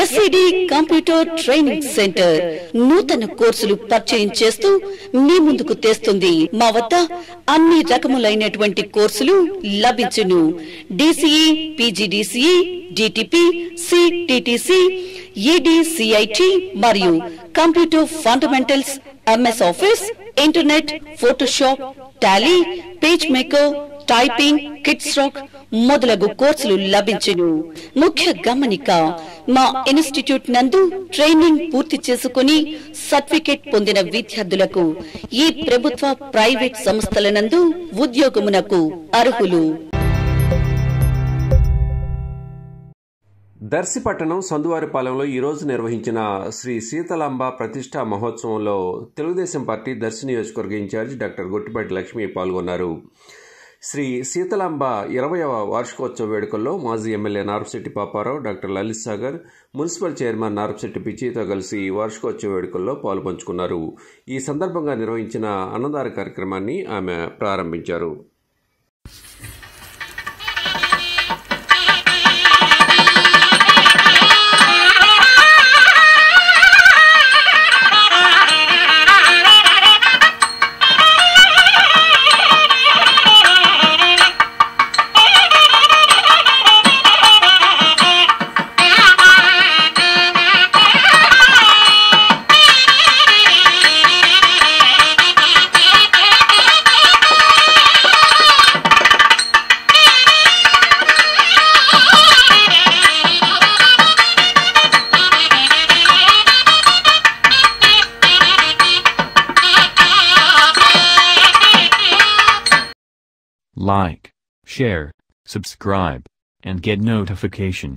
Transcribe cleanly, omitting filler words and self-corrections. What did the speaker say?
SCD computer training centre నూతన కోర్సులు పరిచయం చేస్తూ మీ ముందుకు తెస్తుంది. మా వద్ద అన్ని రకములైనటువంటి కోర్సులు లభించును. డిసిఈ, పిజిడిసిఈ, డిటిపి, సిటిటిసి, ఈడిసిఐటి మరియు computer fundamentals, MS office, internet, Photoshop, Tally, page maker, typing, kids rock మొదలగు కోర్సులు లభించును. ముఖ్య గమనిక, మా ఇన్స్టిట్యూట్ నందు ట్రైనింగ్ పూర్తి చేసుకుని సర్టిఫికేట్ పొందిన విద్యార్థులకు ఈ ప్రభుత్వ ప్రైవేట్ సంస్థల నందు ఉద్యోగమునకు అర్హులు. దర్శి పట్టణం సందువారిపాలెంలో ఈరోజు నిర్వహించిన శ్రీ శీతలాంబ ప్రతిష్టా మహోత్సవంలో తెలుగుదేశం పార్టీ దర్శి నియోజకవర్గ ఇన్ఛార్జి డాక్టర్ గొట్టిపాటి లక్ష్మి పాల్గొన్నారు. శ్రీ శీతలాంబ 20వ వార్షికోత్సవ వేడుకల్లో మాజీ MLA Narapashetti Paparao, doctor Lalit Sagar, municipal chairman Narapashetti పిచ్చితో కలిసి వార్షికోత్సవ వేడుకల్లో పాల్పంచుకున్నారు. ఈ సందర్భంగా నిర్వహించిన అన్నదాన కార్యక్రమాన్ని ఆమె ప్రారంభించారు. Like, share, subscribe, and get notification.